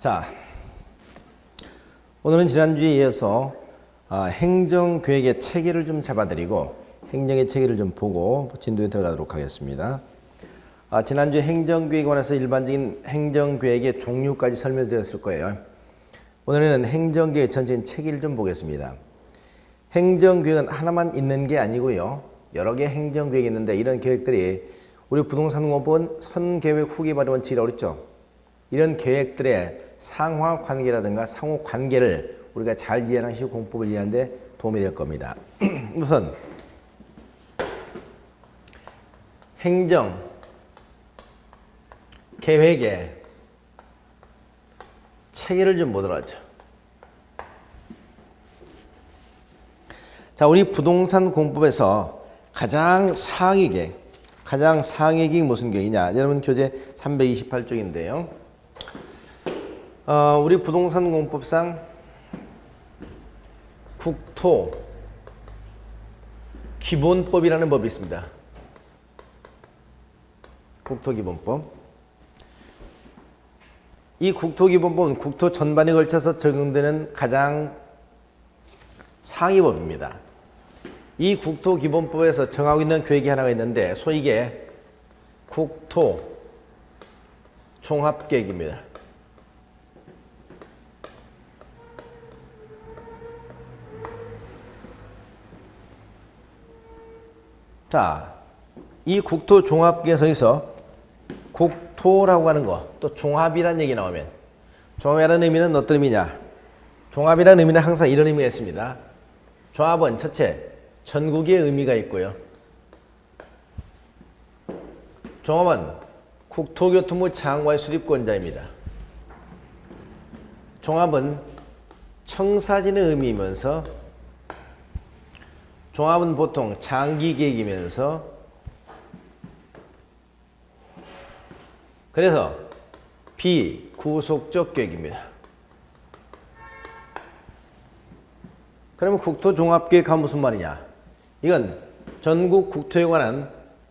자, 오늘은 지난주에 이어서 행정계획의 체계를 좀 잡아드리고 행정의 체계를 좀 보고 진도에 들어가도록 하겠습니다. 지난주에 행정계획에 관해서 일반적인 행정계획의 종류까지 설명드렸을 거예요. 오늘은 행정계획 전체인 체계를 좀 보겠습니다. 행정계획은 하나만 있는 게 아니고요. 여러 개의 행정계획이 있는데 이런 계획들이 우리 부동산공법은 선계획 후계발의 원칙이라고 그랬죠. 이런 계획들의 상하관계라든가 상호관계를 우리가 잘 이해하는 것이 공법을 이해하는 데 도움이 될 겁니다. 우선 행정 계획의 체계를 좀 보도록 하죠. 자, 우리 부동산 공법에서 가장 상위 계획이 무슨 계획이냐? 여러분 교재 328쪽인데요. 우리 부동산 공법상 국토 기본법이라는 법이 있습니다. 국토기본법. 이 국토기본법은 국토 전반에 걸쳐서 적용되는 가장 상위법입니다. 이 국토기본법에서 정하고 있는 계획이 하나가 있는데 소위 이게 국토 종합계획입니다. 자, 이 국토 종합계획에서 국토라고 하는 거, 또 종합이라는 얘기 나오면 종합이라는 의미는 어떤 의미냐? 종합이라는 의미는 항상 이런 의미가 있습니다. 종합은 첫째, 전국의 의미가 있고요. 종합은 국토교통부 장관의 수립권자입니다. 종합은 청사진의 의미이면서 종합은 보통 장기계획이면서 그래서 비구속적 계획입니다. 그러면 국토종합계획하면 무슨 말이냐? 이건 전국 국토에 관한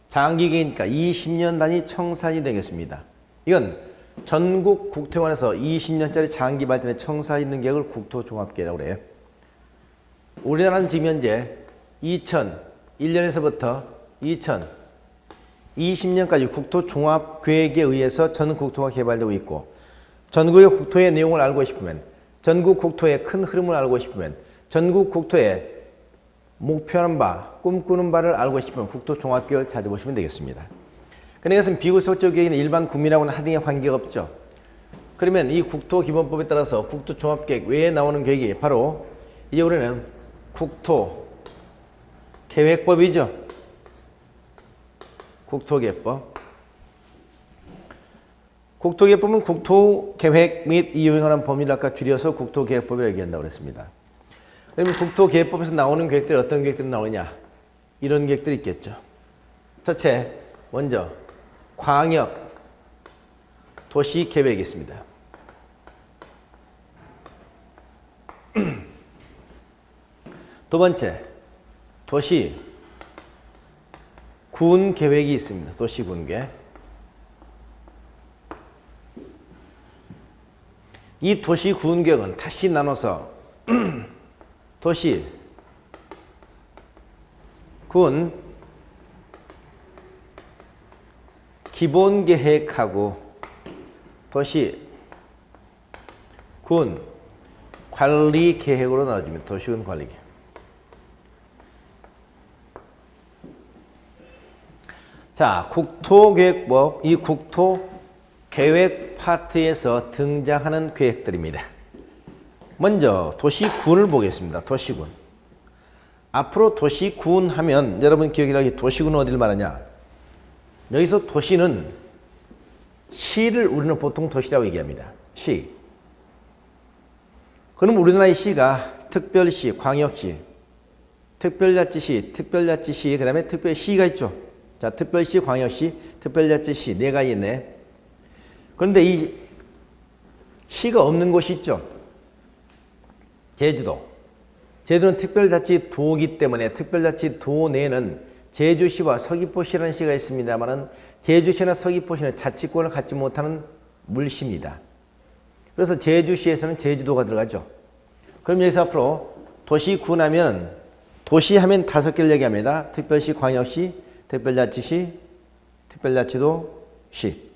장기계획이니까 20년 단위 청사진이 되겠습니다. 이건 전국 국토에 관해서 20년짜리 장기 발전의 청사진 계획을 국토종합계획이라고 그래요. 우리나라는 지금 현재 2001년에서부터 2020년까지 국토종합계획에 의해서 전 국토가 개발되고 있고 전국의 국토의 내용을 알고 싶으면 전국 국토의 큰 흐름을 알고 싶으면 전국 국토의 목표하는 바, 꿈꾸는 바를 알고 싶으면 국토종합계획을 찾아보시면 되겠습니다. 그런데 이것은 비구속적 계획은 일반 국민하고는 하등의 관계가 없죠. 그러면 이 국토기본법에 따라서 국토종합계획 외에 나오는 계획이 바로 이제 우리는 국토계획법이죠. 국토계획법. 국토계획법은 국토계획 및 이용에 관한 법률을 아까 줄여서 국토계획법이라고 얘기한다고 그랬습니다. 그러면 국토계획법에서 나오는 계획들이 어떤 계획들이 나오느냐? 이런 계획들이 있겠죠. 첫째, 먼저 광역 도시계획이 있습니다. 두 번째, 도시군 계획이 있습니다. 도시군 계획. 이 도시군 계획은 다시 나눠서 도시, 군, 기본계획하고 도시, 군, 관리계획으로 나눠집니다. 도시군 관리계획. 자, 국토계획법, 이 국토계획 파트에서 등장하는 계획들입니다. 먼저 도시군을 보겠습니다. 도시군. 앞으로 도시군 하면 여러분 기억이라기 도시군은 어디를 말하냐? 여기서 도시는 시를 우리는 보통 도시라고 얘기합니다. 시. 그럼 우리나라의 시가 특별시, 광역시, 특별자치시, 그 다음에 특별시가 있죠. 자, 특별시, 광역시, 특별자치시 네 가지 있네. 그런데 이 시가 없는 곳이 있죠. 제주도는 특별자치도이기 때문에 특별자치도 내에는 제주시와 서귀포시라는 시가 있습니다만은 제주시나 서귀포시는 자치권을 갖지 못하는 물시입니다. 그래서 제주시에서는 제주도가 들어가죠. 그럼 여기서 앞으로 도시군 도시 하면 5개를 얘기합니다. 특별시, 광역시, 특별자치시, 특별자치도, 시.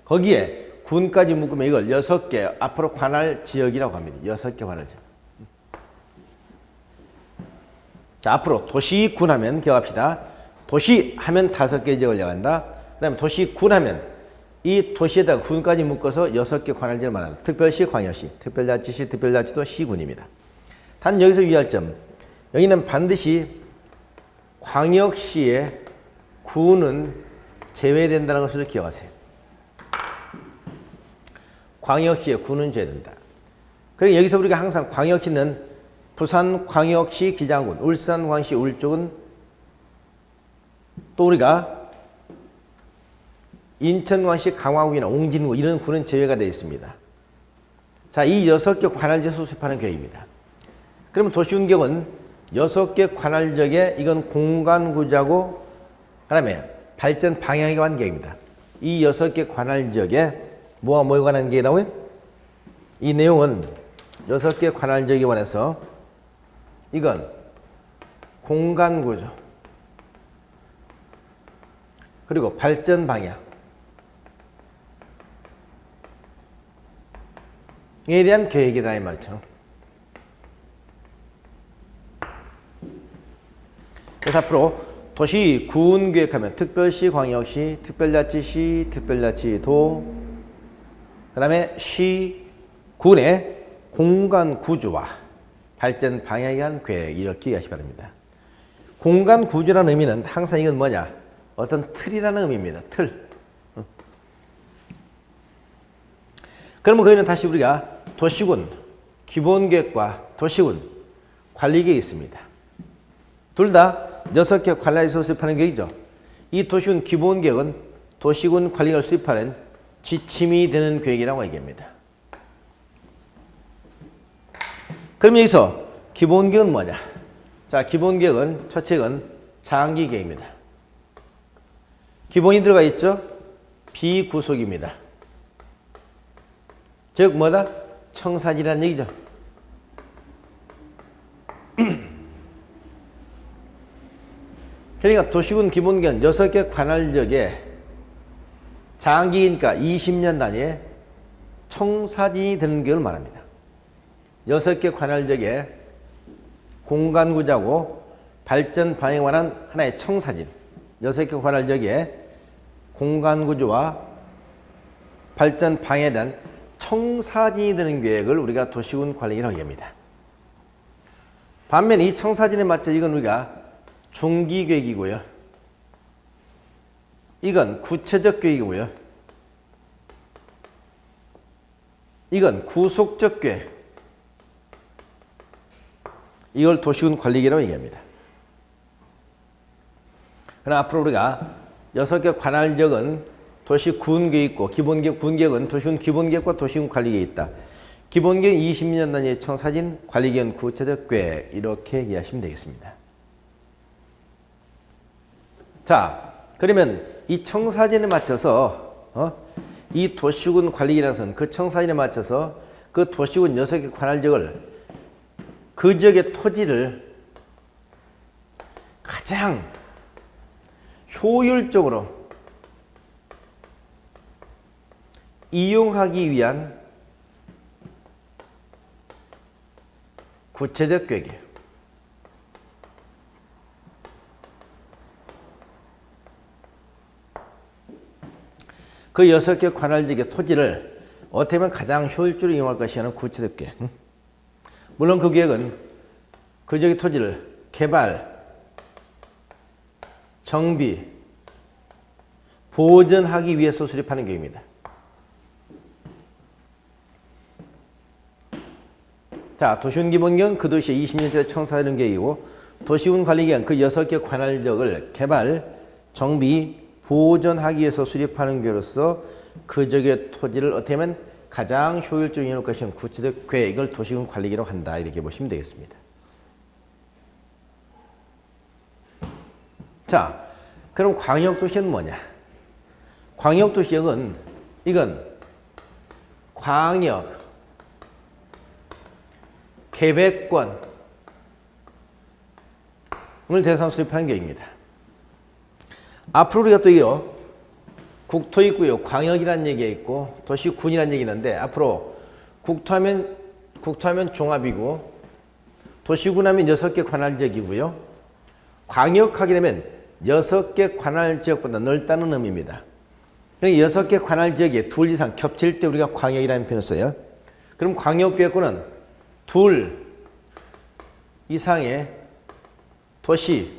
거기에 군까지 묶으면 이걸 6개 앞으로 관할 지역이라고 합니다. 6개 관할 지역. 자, 앞으로 도시군 하면 기억합시다. 도시 하면 5개 지역을 얘기한다. 그 다음에 도시군 하면 이 도시에다가 군까지 묶어서 6개 관할 지역을 말한다. 특별시, 광역시, 특별자치시, 특별자치도, 시군입니다. 단 여기서 유의할 점. 여기는 반드시 광역시의 군은 제외된다는 것을 기억하세요. 광역시의 군은 제외된다. 그리고 여기서 우리가 항상 광역시는 부산광역시 기장군, 울산광역시 울쪽은 또 우리가 인천광역시 강화군이나 옹진군 이런 군은 제외가 되어 있습니다. 자, 이 6개 관할지에 수습하는 계획입니다. 그러면 도시군격은 6개 관할지역에 이건 공간구조하고 그다음에 발전 방향에 관한 계획입니다. 이 6개 관할지역에 뭐와 뭐에 관한 계획이라고요? 이 내용은 6개 관할지역에 관해서 이건 공간구조 그리고 발전 방향에 대한 계획이다 이 말이죠. 그래서 앞으로 도시 군 계획하면 특별시, 광역시, 특별자치시, 특별자치도 그 다음에 시, 군의 공간 구조와 발전 방향에 대한 계획 이렇게 이해하시기 바랍니다. 공간 구조라는 의미는 항상 이건 뭐냐? 어떤 틀이라는 의미입니다. 틀. 그러면 거기는 다시 우리가 도시군 기본계획과 도시군 관리계획이 있습니다. 둘 다 6개 관리에서 수립하는 계획이죠. 이 도시군 기본계획은 도시군 관리를 수립하는 지침이 되는 계획이라고 얘기합니다. 그럼 여기서 기본계획은 뭐냐? 자, 기본계획은 첫째는 장기계획입니다. 기본이 들어가 있죠? 비구속입니다. 즉 뭐다? 청사진이라는 얘기죠. 그러니까 도시군 기본계획은 6개 관할지역에 장기니까 20년 단위에 청사진이 되는 계획을 말합니다. 6개 관할지역에 공간구조하고 발전 방향에 관한 하나의 청사진 6개 관할지역에 공간구조와 발전 방향에 대한 청사진이 되는 계획을 우리가 도시군 관리라고 합니다. 반면 이 청사진에 맞춰 이건 우리가 중기계획이고요. 이건 구체적 계획이고요. 이건 구속적 계획. 이걸 도시군 관리계획이라고 얘기합니다. 그럼 앞으로 우리가 6개 관할지역은 도시군 계획이 있고 기본계획, 군계획은 도시군 기본계획과 도시군 관리계획이 있다. 기본계획 20년 단위의 청사진, 관리계획은 구체적 계획 이렇게 이해하시면 되겠습니다. 자, 그러면 이 청사진에 맞춰서 이 도시군 관리계획이라는 것은 그 청사진에 맞춰서 그 도시군 6개 관할지역을 그 지역의 토지를 가장 효율적으로 이용하기 위한 구체적 계획이에요. 그 6개 관할지역의 토지를 어떻게 하면 가장 효율적으로 이용할 것이냐는 구체적 계획. 물론 그 계획은 그 지역의 토지를 개발, 정비, 보존하기 위해서 수립하는 계획입니다. 자, 도시군 기본계획은 그 도시에 20년째 청사하는 계획이고 도시군 관리계획은 그 6개 관할지역을 개발, 정비, 보존하기 위해서 수립하는 계획으로서 그 지역의 토지를 어떻게 하면 가장 효율적으로 이용할 것인 구체적 계획을 도시군 관리계획이라고 한다. 이렇게 보시면 되겠습니다. 자, 그럼 광역도시는 뭐냐? 광역도시역은 이건 광역, 계획권을 대상 수립하는 계획입니다. 앞으로 우리가 또 이거 국토 있고요, 광역이라는 얘기가 있고 도시군이라는 얘기 있는데, 앞으로 국토하면 종합이고 도시군 하면 6개 관할 지역이고요, 광역하게 되면 6개 관할 지역보다 넓다는 의미입니다. 그러니까 6개 관할 지역에 둘 이상 겹칠 때 우리가 광역이라는 표현을 써요. 그럼 광역계획권은 둘 이상의 도시군,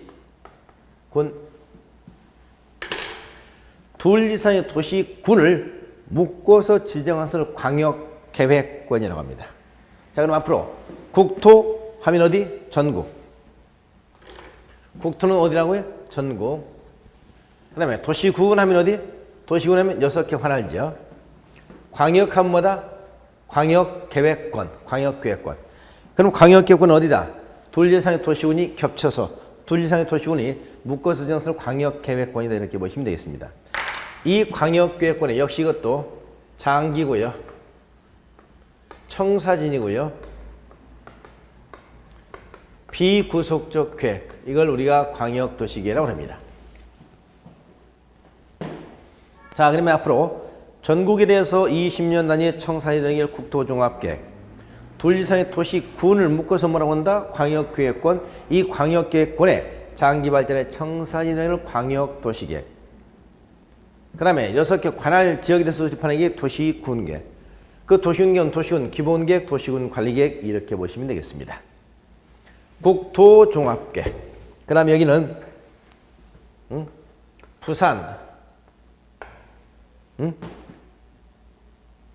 둘 이상의 도시군을 묶어서 지정한 것을 광역계획권이라고 합니다. 자, 그럼 앞으로 국토 하면 어디? 전국. 국토는 어디라고요? 전국. 그 다음에 도시군 하면 어디? 도시군 하면 6개 관할지요. 광역하면 뭐다? 광역계획권, 광역계획권. 그럼 광역계획권은 어디다? 둘 이상의 도시군이 겹쳐서 둘 이상의 도시군이 묶어서 지정한 것을 광역계획권이다, 이렇게 보시면 되겠습니다. 이 광역계획권에 역시 이것도 장기고요, 청사진이고요, 비구속적 계획, 이걸 우리가 광역도시계획이라고 합니다. 자, 그러면 앞으로 전국에 대해서 20년 단위의 청사진 국토종합계획, 둘 이상의 도시군을 묶어서 뭐라고 한다? 광역계획권. 이 광역계획권에 장기발전의 청사진을 광역도시계획. 그 다음에 6개 관할 지역에 대해서 수립하는 게 도시군계획. 그 도시군계획은 도시군 기본계획, 도시군 관리계획, 이렇게 보시면 되겠습니다. 국토종합계획. 그 다음에 여기는 부산,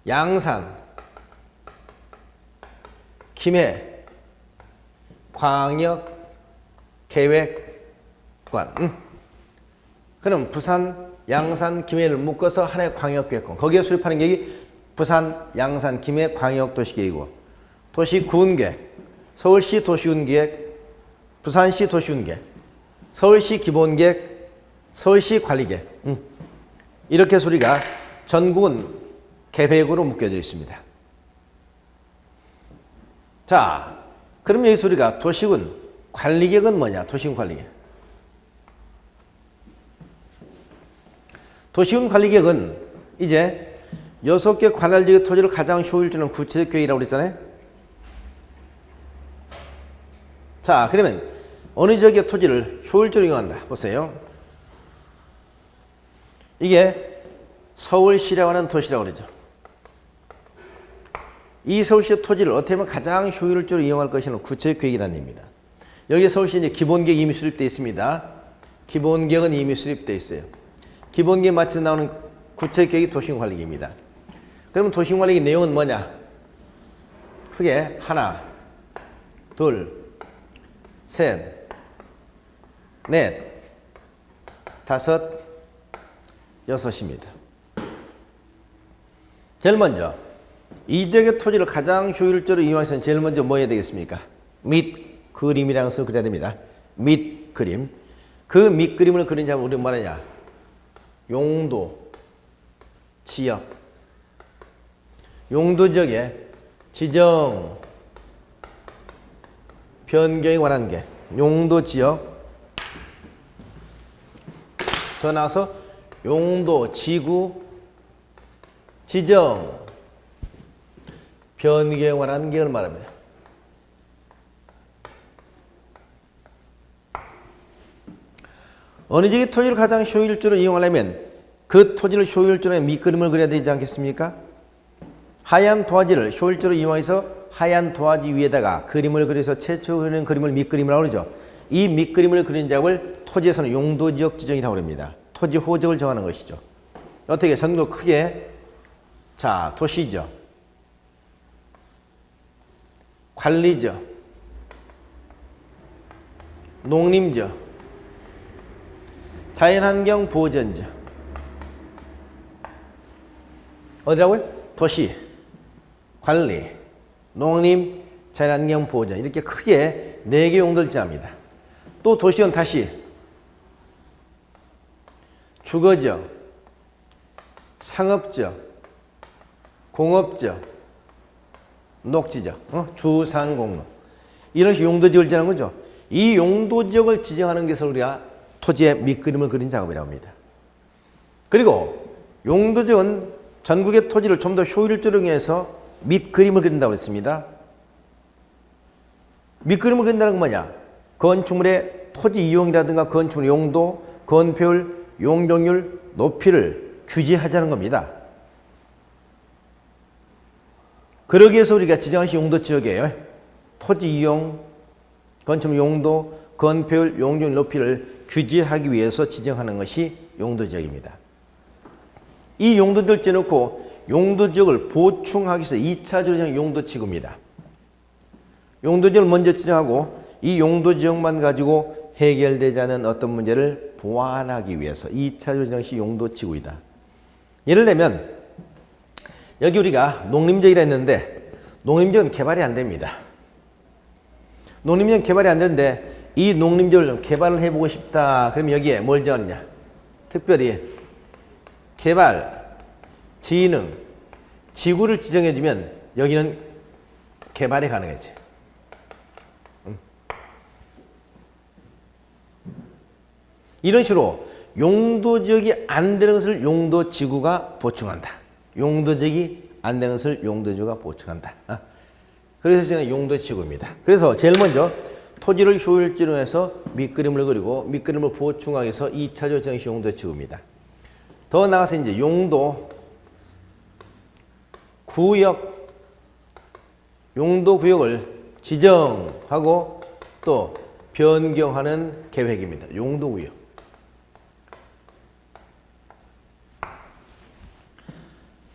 양산, 김해 광역계획권. 그럼 부산, 양산, 김해를 묶어서 하나의 광역계획권. 거기에 수립하는 계획이 부산, 양산, 김해 광역도시계획이고, 도시군계획, 서울시 도시군계획, 부산시 도시군계획, 서울시 기본계획, 서울시 관리계획. 이렇게 해서 우리가 전국은 계획으로 묶여져 있습니다. 자, 그럼 여기서 우리가 도시군 관리계획은 뭐냐? 도시군 관리계획. 도시군 관리계획은 이제 6개 관할 지역의 토지를 가장 효율적으로 구체적 계획이라고 그랬잖아요. 자, 그러면 어느 지역의 토지를 효율적으로 이용한다. 보세요. 이게 서울시라고 하는 도시라고 그러죠. 이 서울시의 토지를 어떻게 하면 가장 효율적으로 이용할 것이라는 구체적 계획이라는 얘기입니다. 여기 서울시 이제 기본계획 이미 수립되어 있습니다. 기본계획은 이미 수립되어 있어요. 기본계획 맞춰 나오는 구체적 계획이 도시군관리계획입니다. 그러면 도시군관리계획 내용은 뭐냐? 크게 하나, 둘, 셋, 넷, 다섯, 여섯입니다. 제일 먼저 이 지역의 토지를 가장 효율적으로 이용하기 위해서는 제일 먼저 뭐 해야 되겠습니까? 밑그림이라는 것을 그려야 됩니다. 밑그림. 그 밑그림을 그린 자면 우리가 뭐하냐? 용도, 지역. 용도 지역의 지정, 변경에 관한 게 용도 지역. 더 나아가서 용도, 지구, 지정, 변경에 관한 계획을 말합니다. 어느 지역의 토지를 가장 효율적으로 이용하려면 그 토지를 효율적으로 밑그림을 그려야 되지 않겠습니까? 하얀 도화지를 효율적으로 이용해서 하얀 도화지 위에다가 그림을 그려서 최초 그리는 그림을 밑그림이라고 그러죠. 이 밑그림을 그린 작업을 토지에서는 용도지역 지정이라고 합니다. 토지 호적을 정하는 것이죠. 어떻게 전국 크게 자 도시죠, 관리죠, 농림죠, 자연환경 보전죠. 어디라고요? 도시, 관리, 농림, 자연환경 보전, 이렇게 크게 4개 용도를 지합니다. 또 도시는 다시 주거죠, 상업죠, 공업지역, 녹지지역, 주상공로 이런 식의 용도지역을 지정하는 거죠. 이 용도지역을 지정하는 것을 우리가 토지의 밑그림을 그린 작업이라고 합니다. 그리고 용도지역은 전국의 토지를 좀 더 효율적으로 이용해서 밑그림을 그린다고 했습니다. 밑그림을 그린다는 건 뭐냐? 건축물의 토지 이용이라든가 건축물 용도, 건폐율, 용적률, 높이를 규제하자는 겁니다. 그러기 위해서 우리가 지정한 용도지역이에요. 토지 이용, 건축물 용도, 건폐율, 용적률, 높이를 규제하기 위해서 지정하는 것이 용도지역입니다. 이 용도지역을 지어놓고 용도지역을 보충하기 위해서 2차적으로 지정한 용도지구입니다. 용도지역을 먼저 지정하고 이 용도지역만 가지고 해결되지 않은 어떤 문제를 보완하기 위해서 2차적으로 지정한 것이 용도지구이다. 예를 들면 여기 우리가 농림지역이라 했는데 농림지역은 개발이 안 됩니다. 농림지역은 개발이 안 되는데 이 농림지역을 좀 개발을 해보고 싶다. 그럼 여기에 뭘 정하느냐? 특별히 개발, 진흥, 지구를 지정해주면 여기는 개발이 가능하지. 이런 식으로 용도지역이 안 되는 것을 용도지구가 보충한다. 용도지역이 안 되는 것을 용도지구가 보충한다. 그래서 저는 용도지구입니다. 그래서 제일 먼저 토지를 효율적으로 해서 밑그림을 그리고 밑그림을 보충하기 위해서 2차적 정식 용도지구입니다. 더 나아가서 이제 용도 구역, 용도 구역을 지정하고 또 변경하는 계획입니다. 용도 구역.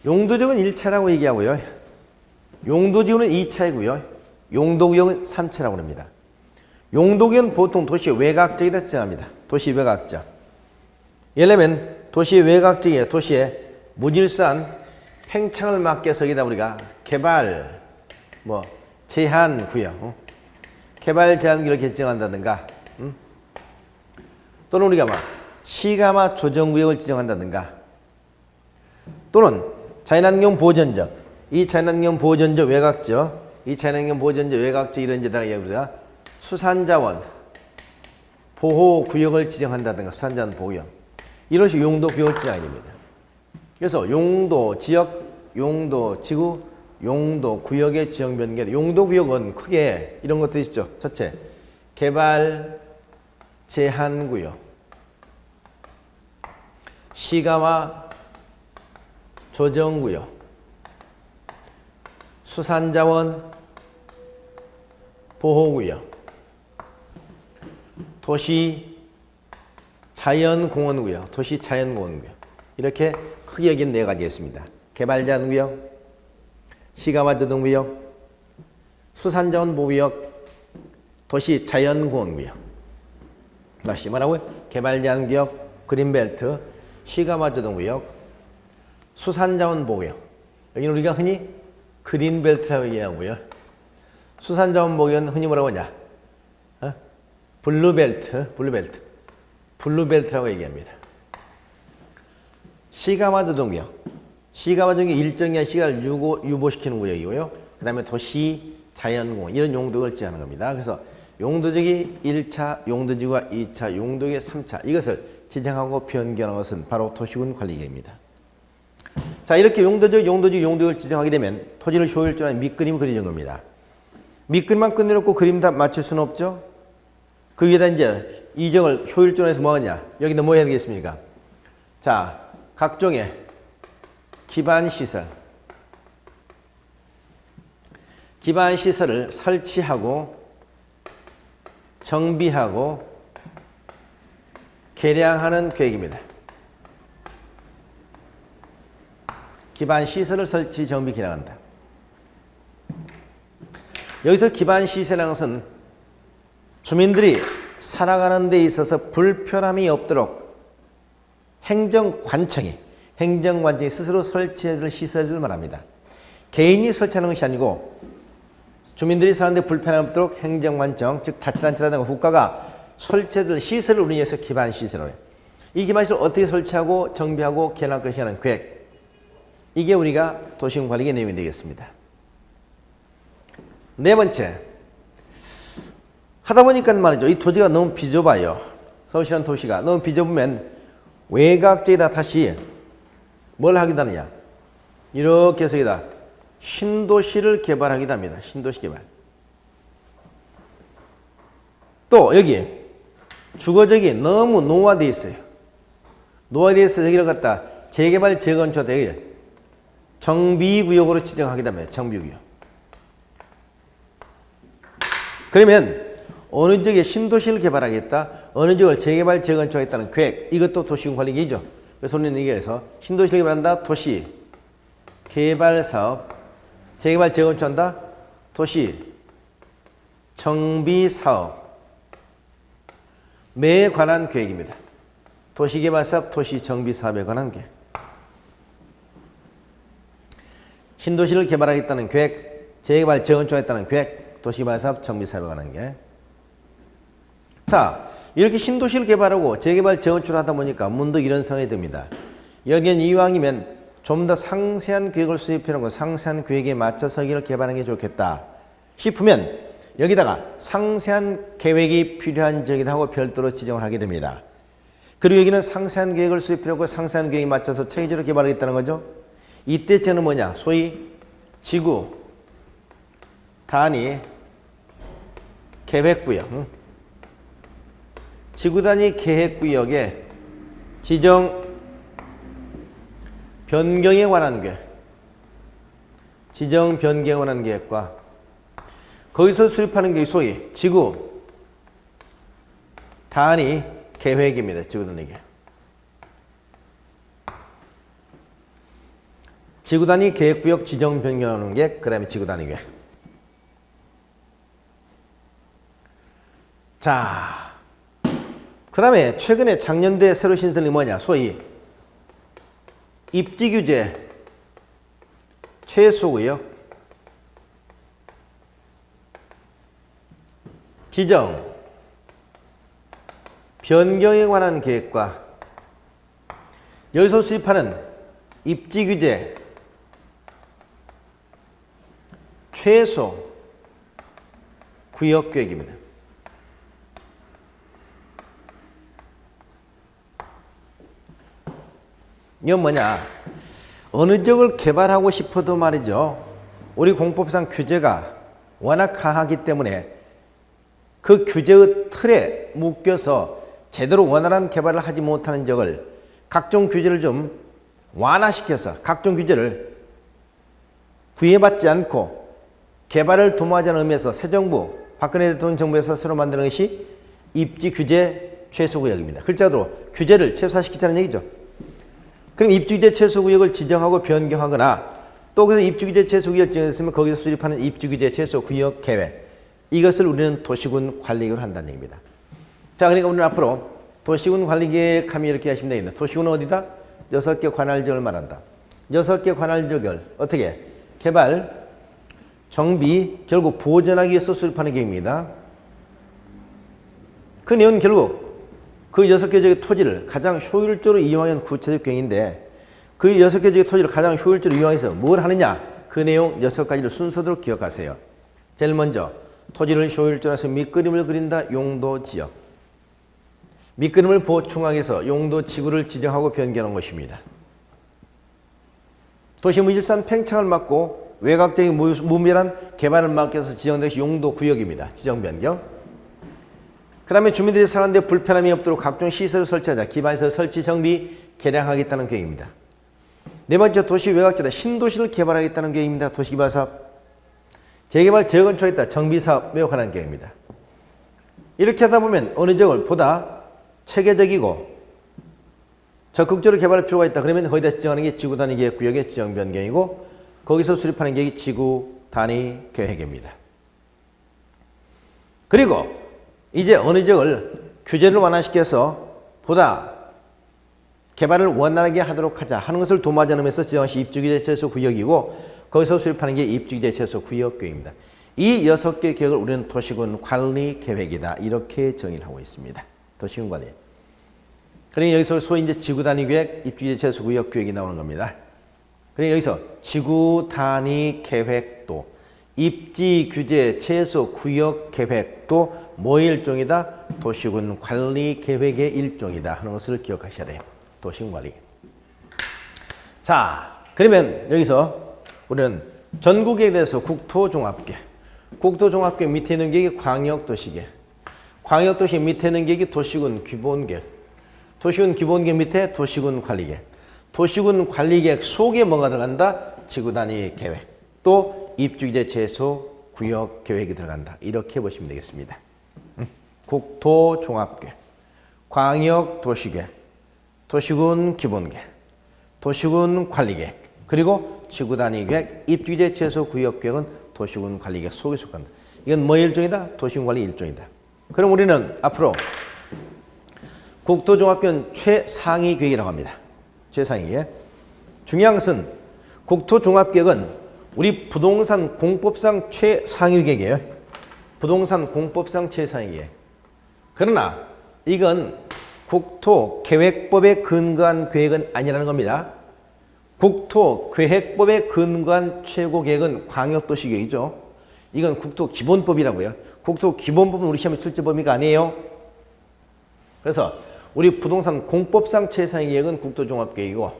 용도지역은 1차라고 얘기하고요. 용도지구는 2차이고요. 용도구역은 3차라고 합니다. 용도구역은 보통 도시 외곽지역에다 지정합니다. 도시 외곽지역. 예를 들면 도시 외곽지역에 도시의 무질서한 팽창을 막기 위해서 여기다 우리가 개발, 제한 구역, 개발 제한 구역을 개정한다든가, 또는 우리가 시가마 조정 구역을 지정한다든가, 또는 자연환경 보전적, 이 자연환경 보전적 외곽지역, 이 자연환경 보전적 외곽지역 이런 데다가 우리가 수산자원 보호 구역을 지정한다든가, 수산자원 보호구역 이런 식으로 용도 구역을 지정하게 됩니다. 그래서 용도 지역, 용도 지구, 용도 구역의 지정 변경. 용도 구역은 크게 이런 것들이 있죠. 첫째, 개발 제한 구역, 시가와 조정 구역, 수산자원 보호 구역, 도시 자연공원 구역, 도시 자연공원 구역 이렇게 크게 여기는 네 가지가 있습니다. 개발 제한 구역, 시가와 조정 구역, 수산자원 보호 구역, 도시 자연공원 구역. 다시 뭐라고요? 개발 제한 구역, 그린벨트, 시가와 조정 구역, 수산자원 보호 구역. 여기는 우리가 흔히 그린벨트라고 얘기하고요. 수산자원 보호 구역은 흔히 뭐라고 하냐? 블루벨트라고 얘기합니다. 시가와 조정 구역. 시가와 조정 구역 일정한 시간을 유보시키는 구역이고요. 그 다음에 도시, 자연공원 이런 용도를 지정하는 겁니다. 그래서 용도지역이 1차, 용도지구가 2차, 용도지역이 3차 이것을 지정하고 변경하는 것은 바로 도시군 관리계획입니다. 자, 이렇게 용도지역을 지정하게 되면 토지를 효율적으로 하는 밑그림을 그리는 겁니다. 밑그림만 끝내놓고 그림 다 맞출 수는 없죠. 그 위에다 이제 이 지역을 효율적으로 해서 뭐 하냐? 여기다 뭐 해야 되겠습니까? 자, 각종의 기반시설을 설치하고 정비하고 개량하는 계획입니다. 기반시설을 설치, 정비, 개량한다. 여기서 기반시설이라는 것은 주민들이 살아가는 데 있어서 불편함이 없도록 행정관청이 스스로 설치해줄 시설을 말합니다. 개인이 설치하는 것이 아니고 주민들이 사는 데 불편함이 없도록 행정관청, 즉 자치단체라든가 국가가 설치해줄 시설을 운영해서 기반시설을 해요. 이 기반시설을 어떻게 설치하고 정비하고 개량할 것이냐는 계획. 이게 우리가 도시군 관리의 내용이 되겠습니다. 네 번째, 하다 보니까 말이죠. 이 토지가 너무 비좁아요. 서울시라는 도시가 너무 비좁으면 외곽지에다 다시 뭘 하기도 하느냐. 이렇게 해서 여기다 신도시를 개발하기도 합니다. 신도시 개발. 또 여기 주거지역이 너무 노화되어 있어요. 노화되어 있어서 여기를 갖다 재개발, 재건축 되게 정비구역으로 지정하기도 합니다. 정비구역. 그러면 어느 지역에 신도시를 개발하겠다, 어느 지역을 재개발, 재건축하겠다는 계획, 이것도 도시군 관리 계획이죠. 그래서 우리는 여기에서 신도시를 개발한다, 도시 개발 사업, 재개발, 재건축한다, 도시 정비 사업 에 관한 계획입니다. 도시개발 사업, 도시 정비 사업에 관한 계획. 신도시를 개발하겠다는 계획, 재개발, 재건축하겠다는 계획, 도시개발 사업, 정비 사업에 관한 계획. 자, 이렇게 신도시를 개발하고 재개발, 재건축을 하다 보니까 문득 이런 생각이 듭니다. 여기는 이왕이면 좀 더 상세한 계획을 수립해놓은 거, 상세한 계획에 맞춰서 여기를 개발하는 게 좋겠다 싶으면 여기다가 상세한 계획이 필요한 지역이다 하고 별도로 지정을 하게 됩니다. 그리고 여기는 상세한 계획을 수립해놓고 상세한 계획에 맞춰서 체계적으로 개발하겠다는 거죠. 이때 저는 뭐냐, 소위 지구 단위 계획구역, 지구 단위 계획구역의 지정 변경에 관한 계획, 지정 변경에 관한 계획과 거기서 수립하는 게 소위 지구 단위 계획입니다. 지구 단위 계획. 지구 단위 계획구역 지정 변경하는 계획, 그 다음에 지구 단위 계획. 자, 그 다음에 최근에 작년도에 새로 신설이 뭐냐, 소위 입지규제 최소구역 지정 변경에 관한 계획과 여기서 수립하는 입지규제 최소 구역계획입니다. 이건 뭐냐, 어느 지역을 개발하고 싶어도 말이죠, 우리 공법상 규제가 워낙 강하기 때문에 그 규제의 틀에 묶여서 제대로 원활한 개발을 하지 못하는 지역을 각종 규제를 좀 완화시켜서 각종 규제를 구애받지 않고 개발을 도모하자는 의미에서 새 정부, 박근혜 대통령 정부에서 새로 만드는 것이 입지규제 최소구역입니다. 글자로 규제를 최소화시키자는 얘기죠. 그럼 입지규제 최소구역을 지정하고 변경하거나 또 그래서 입지규제 최소구역 지정했으면 거기서 수립하는 입지규제 최소구역 계획, 이것을 우리는 도시군 관리계획을 한다는 얘기입니다. 자, 그러니까 우리는 앞으로 도시군 관리계획 하면 이렇게 하시면 되겠네. 도시군은 어디다? 6개 관할지역을 말한다. 6개 관할지역을 어떻게? 개발, 정비, 결국 보존하기 위해서 수립하는 계획입니다. 그 내용은 결국 그 6개 지역의 토지를 가장 효율적으로 이용하는 구체적 계획인데, 그 6개 지역의 토지를 가장 효율적으로 이용해서 뭘 하느냐, 그 내용 6가지를 순서대로 기억하세요. 제일 먼저 토지를 효율적으로 해서 밑그림을 그린다. 용도지역. 밑그림을 보충하기 위해서 용도지구를 지정하고 변경하는 것입니다. 도시무질산 팽창을 막고 외곽적인 무밀한 개발을 막기 위해서 지정된 것이 용도구역입니다. 지정변경. 그 다음에 주민들이 사는데 불편함이 없도록 각종 시설을 설치하자. 기반시설 설치, 정비, 개량하겠다는 계획입니다. 네 번째, 도시 외곽지에다 신도시를 개발하겠다는 계획입니다. 도시개발사업. 재개발, 재건축하겠다. 정비사업에 관한 계획입니다. 이렇게 하다 보면 어느 지역을 보다 체계적이고 적극적으로 개발할 필요가 있다. 그러면 거기다 지정하는 게 지구단위 계획구역의 지정 변경이고 거기서 수립하는 계획이 지구단위 계획입니다. 그리고 이제 어느 지역을 규제를 완화시켜서 보다 개발을 원활하게 하도록 하자 하는 것을 도모하자는 의미에서 지정한 것이 입지규제 최소 구역이고 거기서 수립하는 게 입지규제 최소 구역 계획입니다. 이 6개 계획을 우리는 도시군 관리 계획이다. 이렇게 정의를 하고 있습니다. 도시군 관리. 그러니 여기서 소위 이제 지구 단위 계획, 입지규제 최소 구역 계획이 나오는 겁니다. 그러니까 여기서 지구 단위 계획도, 입지 규제 최소 구역 계획도 뭐의 일종이다? 도시군 관리 계획의 일종이다 하는 것을 기억하셔야 돼요. 도시군 관리. 자, 그러면 여기서 우리는 전국에 대해서 국토종합계. 국토종합계 밑에 있는 계획이 광역도시계. 광역도시 밑에 있는 계획이 도시군 기본계획. 도시군 기본계획 밑에 도시군 관리계획. 도시군 관리계획 속에 뭐가 들어간다? 지구단위 계획. 또 입주규제 최소 구역 계획이 들어간다. 이렇게 보시면 되겠습니다. 국토종합계획, 광역도시계획, 도시군 기본계획, 도시군 관리계획, 그리고 지구단위 계획, 입주규제 최소 구역 계획은 도시군 관리계획 속에 속한다. 이건 뭐 일종이다? 도시군 관리 일종이다. 그럼 우리는 앞으로 국토종합계획은 최상위 계획이라고 합니다. 최상위 계획. 중요한 것은 국토종합계획은 우리 부동산 공법상 최상위 계획이에요. 부동산 공법상 최상위 계획. 그러나 이건 국토계획법에 근거한 계획은 아니라는 겁니다. 국토계획법에 근거한 최고계획은 광역도시계획이죠. 이건 국토기본법이라고요. 국토기본법은 우리 시험에 출제 범위가 아니에요. 그래서 우리 부동산 공법상 최상위 계획은 국토종합계획이고,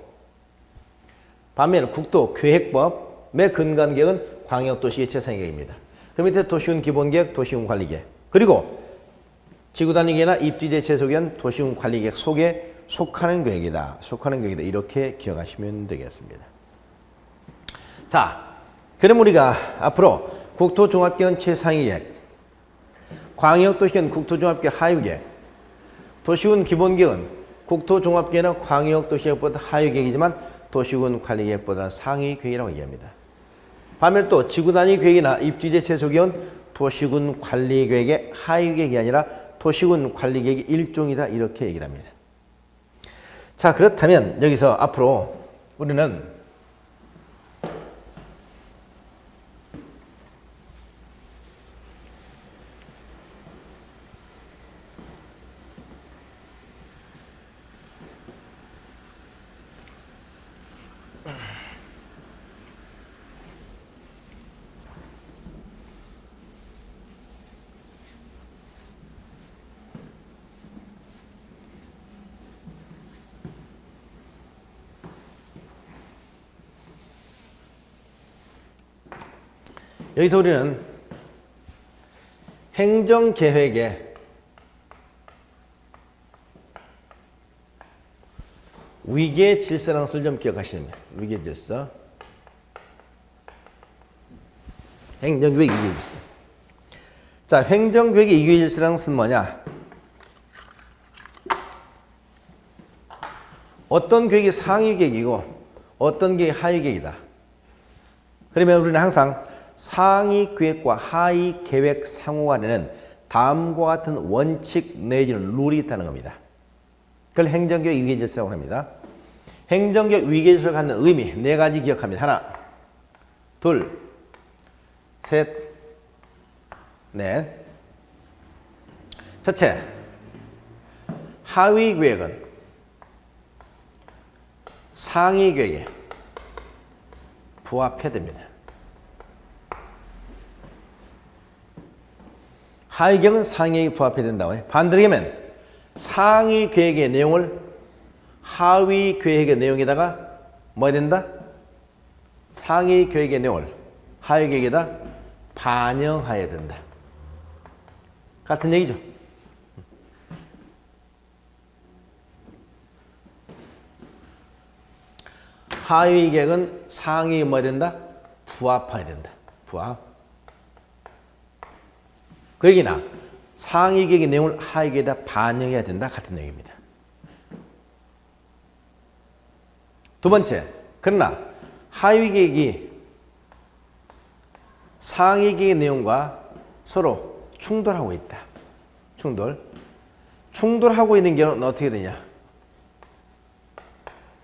반면에 국토계획법에 근거한 계획은 광역도시의 최상위 계획입니다. 그 밑에 도시군 기본계획, 도시군 관리계획, 그리고 지구단위계획이나 입지제 최소계획은 도시군 관리계획 속에 속하는 계획이다. 속하는 계획이다. 이렇게 기억하시면 되겠습니다. 자, 그럼 우리가 앞으로 국토종합계획은 최상위 계획, 광역도시계획은 국토종합계획 하위 계획, 도시군 기본계획은 국토종합계획이나 광역도시계획보다 하위 계획이지만 도시군 관리계획보다는 상위 계획이라고 얘기합니다. 반면 또 지구단위 계획이나 입지제 최소계획은 도시군 관리계획의 하위 계획이 아니라 도시군 관리계획의 일종이다. 이렇게 얘기를 합니다. 자, 그렇다면 여기서 앞으로 우리는 여기서 우리는 행정계획의 위계 질서라는 것을 좀 기억하시면 됩니다. 위계 질서. 행정계획 위계 질서. 자, 행정계획의 위계 질서라는 것은 뭐냐? 어떤 계획이 상위 계획이고 어떤 계획이 하위 계획이다. 그러면 우리는 항상 상위 계획과 하위 계획 상호간에는 다음과 같은 원칙 내지는 룰이 있다는 겁니다. 그걸 행정계획 위계 질서라고 합니다. 행정계획 위계 질서가 갖는 의미 네 가지 기억합니다. 하나, 둘, 셋, 넷. 첫째, 하위 계획은 상위 계획에 부합해야 됩니다. 하위 계획은 상위 계획에 부합해야 된다고 해요. 반대로 하면 상위 계획의 내용을 하위 계획의 내용에다가 뭐 해야 된다? 상위 계획의 내용을 하위 계획에다 반영해야 된다. 같은 얘기죠. 하위 계획은 상위에 뭐 해야 된다? 부합해야 된다. 부합. 그 얘기나 상위 계획의 내용을 하위 계획에다 반영해야 된다. 같은 내용입니다. 두 번째, 그러나 하위 계획이 상위 계획의 내용과 서로 충돌하고 있다. 충돌하고 있는 경우는 어떻게 되냐?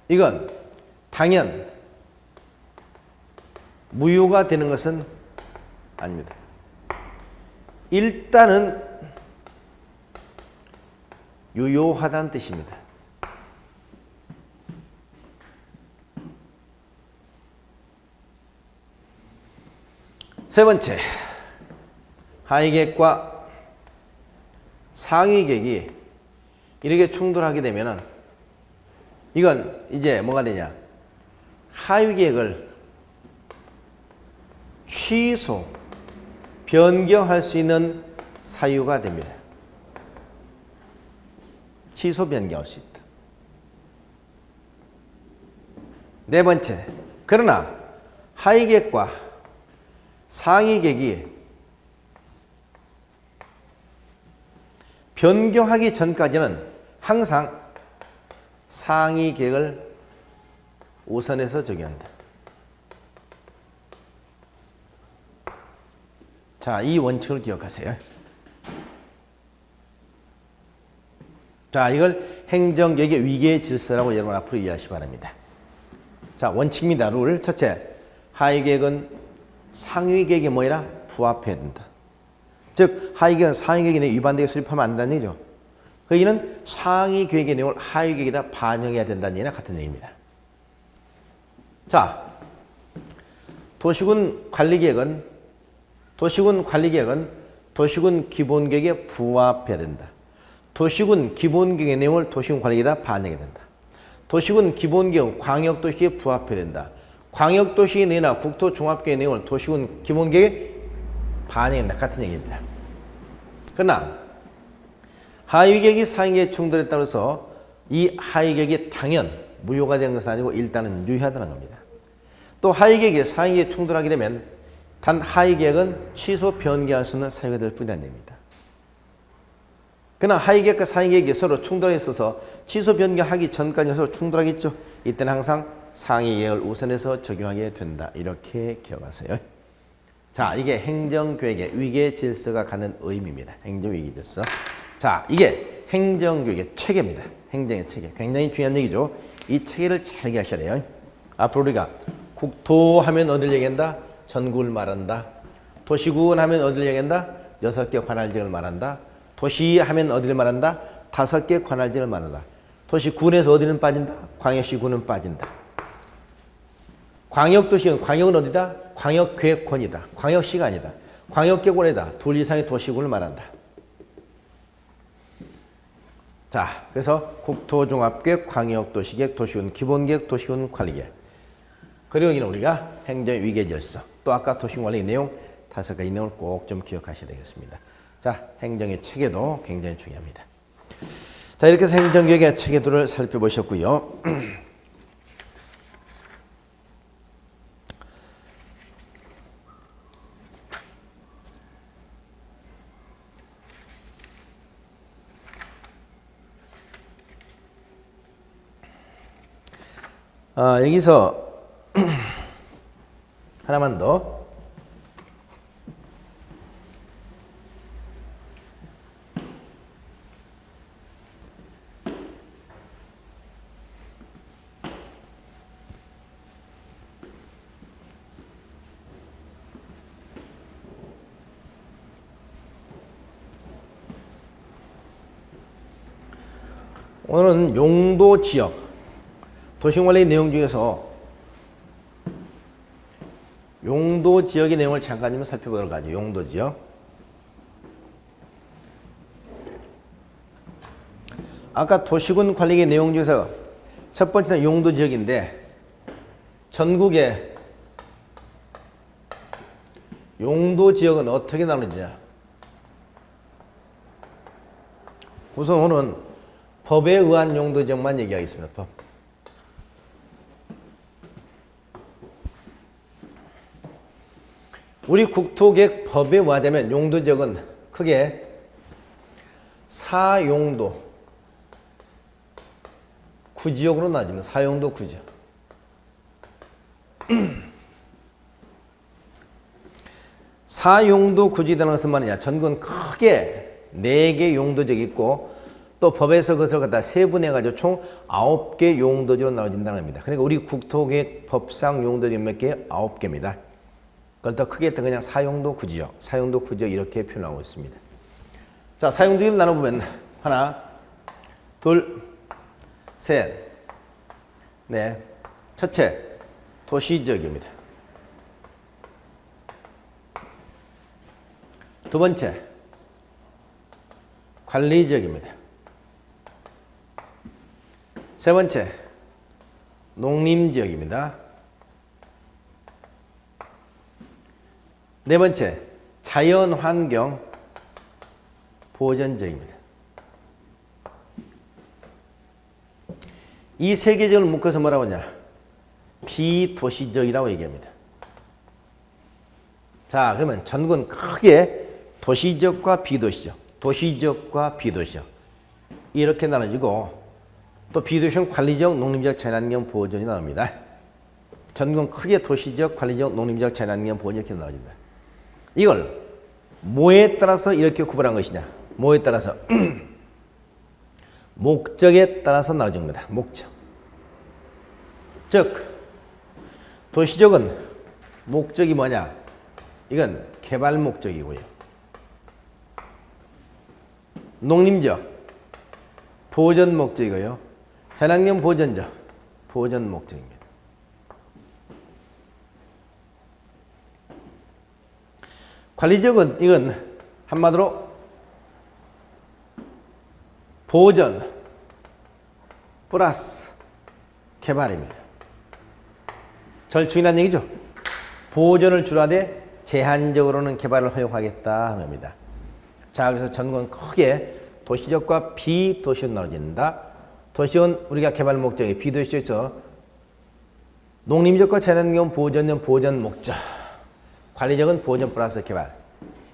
이건 당연 무효가 되는 것은 아닙니다. 일단은 유효하다는 뜻입니다. 세 번째, 하위계획과 상위계획이 이렇게 충돌하게 되면은 이건 이제 뭐가 되냐? 하위계획을 취소, 변경할 수 있는 사유가 됩니다. 취소, 변경할 수 있다. 네 번째, 그러나 하위계획과 상위계획이 변경하기 전까지는 항상 상위계획을 우선해서 적용한다. 자, 이 원칙을 기억하세요. 자, 이걸 행정계획의 위계 질서라고 여러분 앞으로 이해하시기 바랍니다. 자, 원칙입니다. 룰. 첫째, 하위계획은 상위계획에 뭐이라? 부합해야 된다. 즉, 하위계획은 상위계획에 위반되게 수립하면 안 된다는 얘기죠. 그 이는 상위계획의 내용을 하위계획에다 반영해야 된다는 얘기나 같은 얘기입니다. 자, 도시군 관리계획은 도시군 기본계획에 부합해야 된다. 도시군 기본계획의 내용을 도시군 관리계획에다 반영해야 된다. 도시군 기본계획은 광역도시계획에 부합해야 된다. 광역도시의 내용이나 국토종합계획의 내용을 도시군 기본계획에 반영한다. 같은 얘기입니다. 그러나 하위계획이 상위계획에 충돌에 따라서 이 하위계획이 당연 무효가 되는 것은 아니고 일단은 유효하다는 겁니다. 또 하위계획이 상위계획에 충돌하게 되면 단 하위계획은 취소, 변경할 수 있는 사유가 될 뿐이라는 얘기입니다. 그러나 하위계획과 상위계획이 서로 충돌에 있어서 취소, 변경하기 전까지 서로 충돌하겠죠. 이때는 항상 상위계획을 우선해서 적용하게 된다. 이렇게 기억하세요. 자, 이게 행정계획의 위계 질서가 갖는 의미입니다. 행정위계 질서. 자, 이게 행정교육의 체계입니다. 행정의 체계. 굉장히 중요한 얘기죠. 이 체계를 잘 이해하셔야 돼요. 앞으로 우리가 국토하면 어딜 얘기한다? 전국을 말한다. 도시군 하면 어딜 얘기한다? 6개 관할지역을 말한다. 도시하면 어디를 말한다? 5개 관할지역을 말한다. 도시군에서 어디는 빠진다? 광역시군은 빠진다. 광역도시는 광역은 어디다? 광역계획권이다. 광역시가 아니다. 광역계획권이다. 둘 이상의 도시군을 말한다. 자, 그래서 국토종합계획, 광역도시계획, 도시군 기본계획, 도시군 관리계획. 그리고 여기는 우리가 행정위계질서. 또 아까 도시군관리 내용 5가지 내용을 꼭 좀 기억하셔야 되겠습니다. 자, 행정의 체계도 굉장히 중요합니다. 자, 이렇게 해서 행정계획의 체계도를 살펴보셨고요. 여기서 하나만 더. 오늘은 용도지역, 도시관리 내용 중에서 용도지역의 내용을 잠깐 좀 살펴보도록 하죠. 용도지역. 아까 도시군 관리의 내용 중에서 첫 번째는 용도지역인데 전국의 용도지역은 어떻게 나누느냐. 우선 오늘은 법에 의한 용도지역만 얘기하겠습니다. 법. 우리 국토계획 법에 의하자면 용도지역은 크게 4용도 구지역으로 나눠집니다. 4용도 구지역. 4용도 구지역이라는 것은 말이냐. 전국은 크게 4개 용도지역이 있고 또 법에서 그것을 갖다 세분해가지고 총 9개 용도지역으로 나눠진다는 겁니다. 그러니까 우리 국토계획 법상 용도지역 몇 개? 9개입니다. 그걸 더 크게 했던 그냥 사용도 구지역, 사용도 구지역 이렇게 표현하고 있습니다. 자, 사용도를 나눠보면 하나, 둘, 셋, 넷. 첫째, 도시지역입니다. 두 번째, 관리지역입니다. 세 번째, 농림지역입니다. 네 번째, 자연환경 보전지역입니다. 이 세 개 지역을 묶어서 뭐라고 하냐? 비도시지역이라고 얘기합니다. 자, 그러면 전국은 크게 도시지역과 비도시지역, 도시지역과 비도시지역 이렇게 나눠지고 또 비도시는 관리지역, 농림지역, 자연환경 보호지역이 나옵니다. 전국은 크게 도시지역, 관리지역, 농림지역, 자연환경 보호지역 이렇게 나눠집니다. 이걸 뭐에 따라서 이렇게 구분한 것이냐? 뭐에 따라서? 목적에 따라서 나눠집니다. 목적. 즉 도시적은 목적이 뭐냐? 이건 개발 목적이고요. 농림지역 보전 목적이고요. 자연환경 보전지역 보전 목적입니다. 관리지역은 이건 한마디로 보전 플러스 개발입니다. 절충이라는 얘기죠. 보전을 줄하되 제한적으로는 개발을 허용하겠다 하는 겁니다. 자, 그래서 전국은 크게 도시적과 비도시로 나눠진다. 도시적은 우리가 개발 목적이, 비도시적에서 농림지역과 자연환경 보전용 보전 목적, 관리적은 보전 플러스 개발.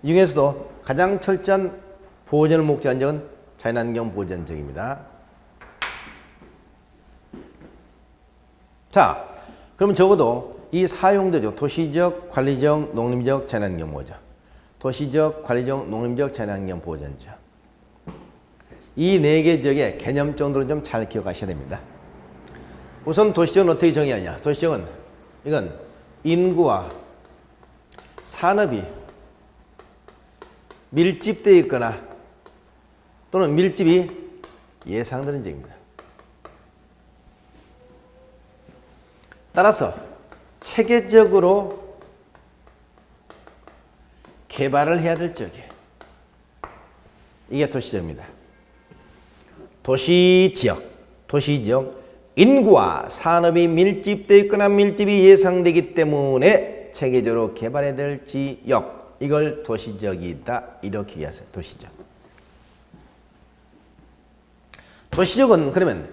이 중에서도 가장 철저한 보전을 목적한 지역은 자연환경 보전지역입니다. 자, 그럼 적어도 이 사용도죠. 도시지역, 관리지역, 농림지역, 자연환경 보전. 도시지역, 관리지역, 농림지역, 자연환경 보전지역. 이 네 개 지역의 개념 정도는 좀 잘 기억하셔야 됩니다. 우선 도시지역은 어떻게 정의하냐? 도시지역은 이건 인구와 산업이 밀집되어 있거나 또는 밀집이 예상되는 지역입니다. 따라서 체계적으로 개발을 해야 될 지역이에요. 이게 도시지역입니다. 도시지역, 인구와 산업이 밀집되어 있거나 밀집이 예상되기 때문에 체계적으로 개발해야 될 지역, 이걸 도시지역이다 이렇게 얘기하세요. 도시지역. 도시지역은 그러면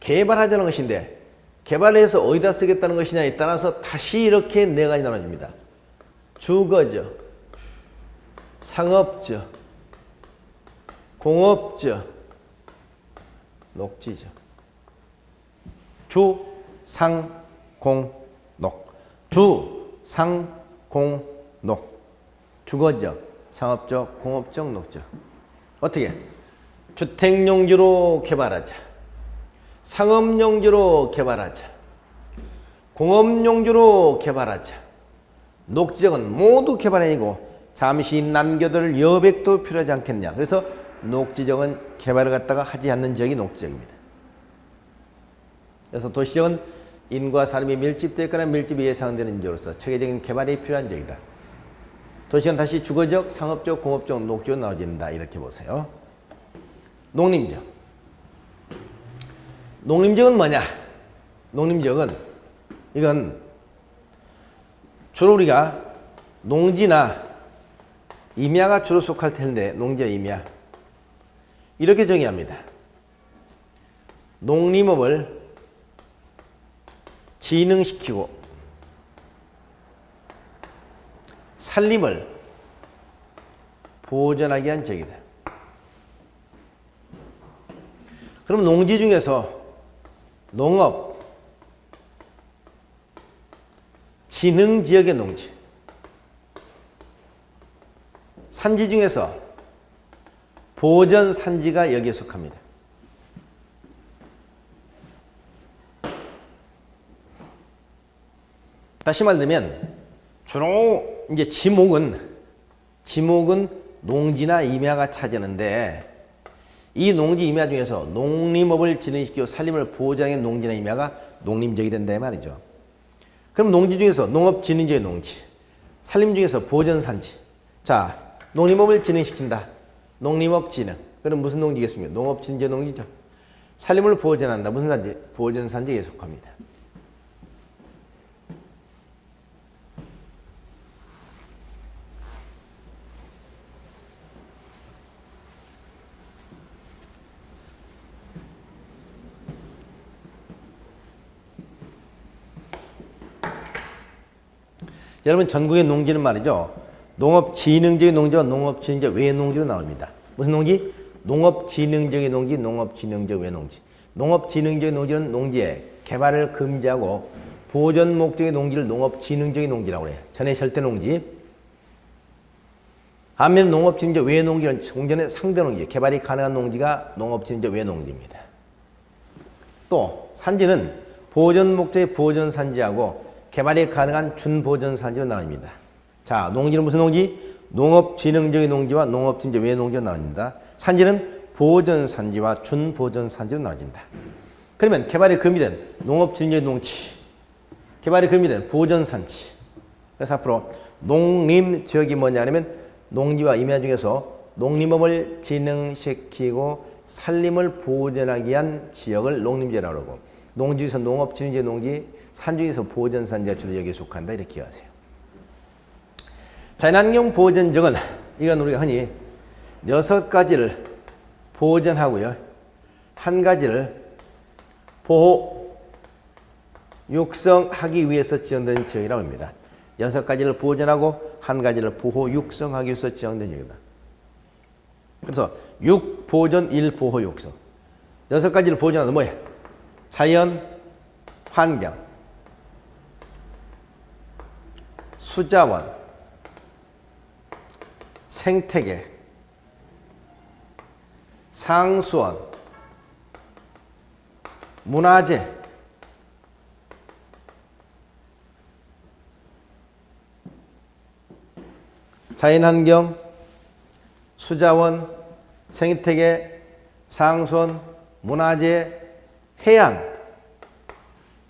개발하자는 것인데 개발해서 어디다 쓰겠다는 것이냐에 따라서 다시 이렇게 네 가지 나눠집니다. 주거지역, 상업지역, 공업지역, 녹지지역. 주, 상, 공, 녹. 주, 상, 공, 녹. 주거지역, 상업지역, 공업지역, 녹지역. 어떻게? 주택용지로 개발하자. 상업용지로 개발하자. 공업용지로 개발하자. 녹지역은 모두 개발해내고 잠시 남겨둘 여백도 필요하지 않겠냐. 그래서 녹지역은 개발을 갖다가 하지 않는 지역이 녹지역입니다. 그래서 도시지역은 인구와 산업이 밀집되어 있거나 밀집이 예상되는 지역으로서 체계적인 개발이 필요한 지역이다. 도시는 다시 주거지역, 상업지역, 공업지역, 녹지역으로 나눠진다. 이렇게 보세요. 농림지역. 농림지역은 뭐냐? 농림지역은 이건 주로 우리가 농지나 임야가 주로 속할 텐데 농지와 임야 이렇게 정의합니다. 농림업을 진흥시키고 산림을 보존하기 위한 지역이다. 그럼 농지 중에서 농업, 진흥지역의 농지, 산지 중에서 보전산지가 여기에 속합니다. 다시 말하면 주로 이제 지목은 농지나 임야가 차지하는데 이 농지 임야 중에서 농림업을 진행시키고 산림을 보호하는 농지나 임야가 농림지역이 된다 말이죠. 그럼 농지 중에서 농업 진흥지역의 농지, 산림 중에서 보전산지. 자, 농림업을 진흥시킨다. 농림업 진흥. 그럼 무슨 농지겠습니까? 농업진제 농지죠. 산림을 보존한다. 무슨 산지? 보존산지에 속합니다. 여러분 전국의 농지는 말이죠. 농업진흥적인 농지와 농업진흥적 외농지로 나옵니다. 무슨 농지? 농업진흥적인 농지, 농업진흥적 외농지. 농업진흥적인 농지는 농지의 개발을 금지하고 보존 목적의 농지를 농업진흥적인 농지라고 해요. 전해 절대 농지. 반면 농업진흥적 외농지는 공전의 상대 농지, 개발이 가능한 농지가 농업진흥적 외농지입니다. 또 산지는 보존 목적의 보존 산지하고 개발이 가능한 준보존 산지로 나눕니다. 자, 농지는 무슨 농지? 농업진흥적인 농지와 농업진흥적 외농지로 나눕니다. 산지는 보존 산지와 준보존 산지로 나눠진다. 그러면 개발이 금지된 농업진흥적 농지, 개발이 금지된 보존 산지. 그래서 앞으로 농림 지역이 뭐냐면 농지와 임야 중에서 농림업을 진흥시키고 산림을 보존하기 위한 지역을 농림지라고 하고, 농지 중에서 농업진흥적 농지, 산 중에서 보존산지가 주로 여기에 속한다. 이렇게 이해하세요. 자연환경 보존정은 이건 우리가 흔히 6가지를 보존하고요. 한 가지를 보호, 육성하기 위해서 지정된 지역이라고 합니다. 6가지를 보존하고 한 가지를 보호, 육성하기 위해서 지정된 지역이다. 그래서 6보존, 1보호, 육성. 6가지를 보존하는 뭐예요? 자연, 환경, 수자원, 생태계, 상수원, 문화재, 자연환경, 수자원, 생태계, 상수원, 문화재, 해양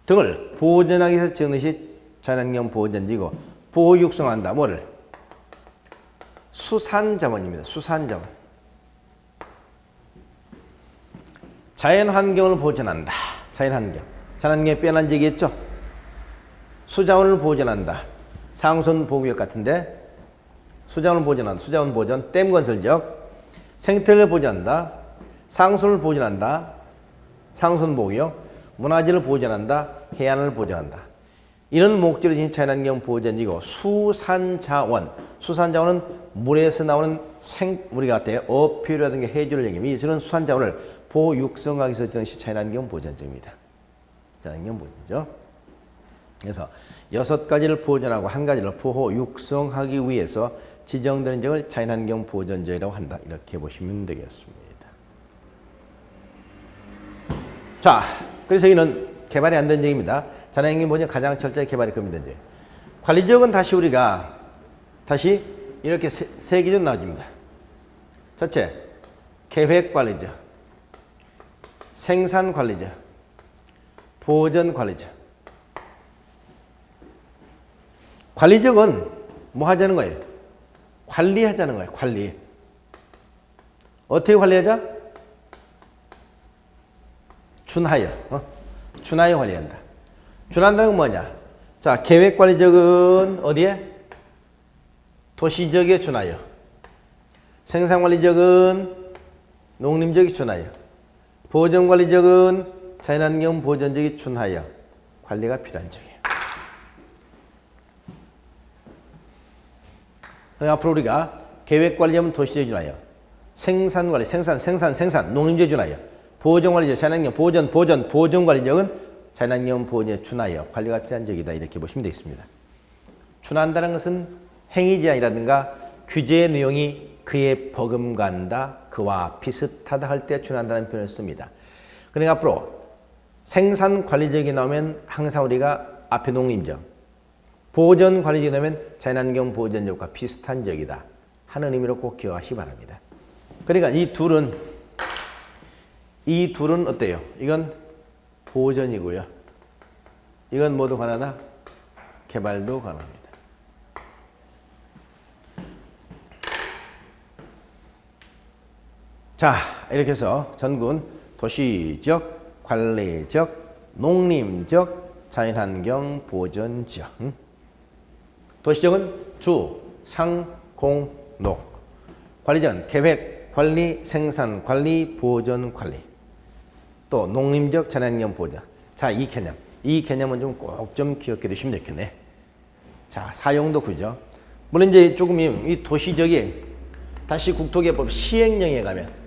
등을 보존하기 위해서 지은 것이 자연환경 보존지고, 보호 육성한다. 뭐를? 수산자원입니다. 수산자원. 자연환경을 보존한다. 자연환경. 자연환경에 빼난 적이 있죠? 수자원을 보존한다. 상수원 보호구역 같은데 수자원을 보존한다. 수자원 보존, 댐 건설 지역. 생태를 보존한다. 상수원을 보존한다. 상수원 보호구역. 문화재를 보존한다. 해안을 보존한다. 이런 목적으로 지닌 자연환경 보존이고, 수산자원. 수산자원은 물에서 나오는 우리가 어퓨라든가 해조를 얘기합니다. 이런 수산자원을 보호 육성하기 위해서 지는 것이 자연환경 보존지입니다. 자연환경 보존죠. 그래서 6가지를 보존하고 한 가지를 보호 육성하기 위해서 지정되는 지역을 자연환경 보존지역이라고 한다. 이렇게 보시면 되겠습니다. 자, 그래서 여기는 개발이 안 된 지역입니다. 자연환경 보존 가장 철저히 개발이 금지된 지역. 관리지역은 다시 우리가 이렇게 세 기준 나눠집니다. 첫째, 계획관리지역, 생산관리지역, 보존관리지역. 관리지역은 뭐 하자는 거예요? 관리하자는 거예요. 관리. 어떻게 관리하자? 준하여. 준하여 관리한다. 준한다는 건 뭐냐? 자, 계획관리지역은 어디에? 도시지역에 준하여. 생산관리지역은 농림지역에 준하여. 보존관리지역은 자연환경 보존지역에 준하여 관리가 필요한 지역이에요. 그러니까 앞으로 우리가 계획관리하면 도시지역에 준하여, 생산관리, 생산, 농림지역에 준하여, 보존관리지역, 자연환경 보존관리지역은 자연환경 보존에 준하여 관리가 필요한 지역이다. 이렇게 보시면 되겠습니다. 준한다는 것은 행위제한이라든가 규제의 내용이 그에 버금간다, 그와 비슷하다 할 때 준한다는 표현을 씁니다. 그러니까 앞으로 생산관리지역이 나오면 항상 우리가 앞에 농림지역, 보존관리지역이 나오면 자연환경 보존지역과 비슷한 지역이다 하는 의미로 꼭 기억하시기 바랍니다. 그러니까 이 둘은 어때요? 이건 보존이고요. 이건 모두 가능하다? 개발도 가능합니다. 자, 이렇게 해서 전군 도시지역, 관리지역, 농림지역, 자연환경 보전지역. 도시지역은 주, 상, 공, 농. 관리지역은 계획, 관리, 생산, 관리, 보전, 관리. 또 농림지역, 자연환경 보전. 자, 이 개념은 좀 꼭 좀 기억해 두시면 좋겠네. 자, 사용도 구죠. 물론 이제 조금 이 도시지역이 다시 국토개법 시행령에 가면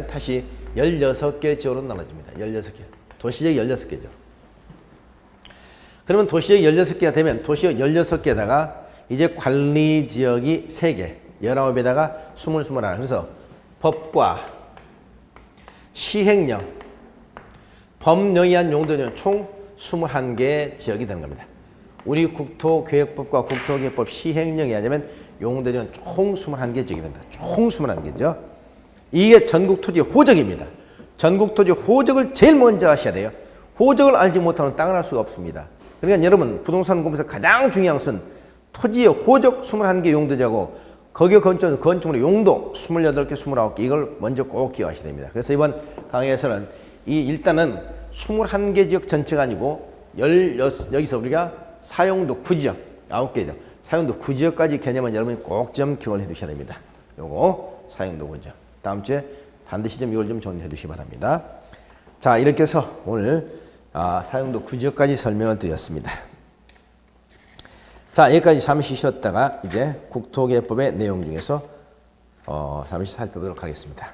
다시 16개 지역으로 나눠집니다. 16개. 도시지역이 16개죠. 그러면 도시지역이 16개가 되면 도시지역 16개에다가 이제 관리지역이 3개, 19에다가 21. 그래서 법과 시행령, 법령에 의한 용도는 총 21개의 지역이 되는 겁니다. 우리 국토교획법과 국토개법 시행령에 의하면 용도는 총 21개 지역이 됩니다. 총 21개죠. 이게 전국토지 호적입니다. 전국토지 호적을 제일 먼저 하셔야 돼요. 호적을 알지 못하면 땅을 할 수가 없습니다. 그러니까 여러분 부동산 공부에서 가장 중요한 것은 토지의 호적 21개 용도자고 거기에 건축 건축물의 용도 28개, 29개 이걸 먼저 꼭 기억하셔야 됩니다. 그래서 이번 강의에서는 일단은 21개 지역 전체가 아니고 여기서 우리가 사용도 9지역 9개죠. 사용도 9지역까지 개념은 여러분이 꼭 좀 기억을 해 두셔야 됩니다. 요거 사용도 9지역. 다음 주에 반드시 좀 이걸 좀 정리해 두시기 바랍니다. 자, 이렇게 해서 오늘 사용도 9지역까지 설명을 드렸습니다. 자, 여기까지 잠시 쉬었다가 이제 국토개법의 내용 중에서 잠시 살펴보도록 하겠습니다.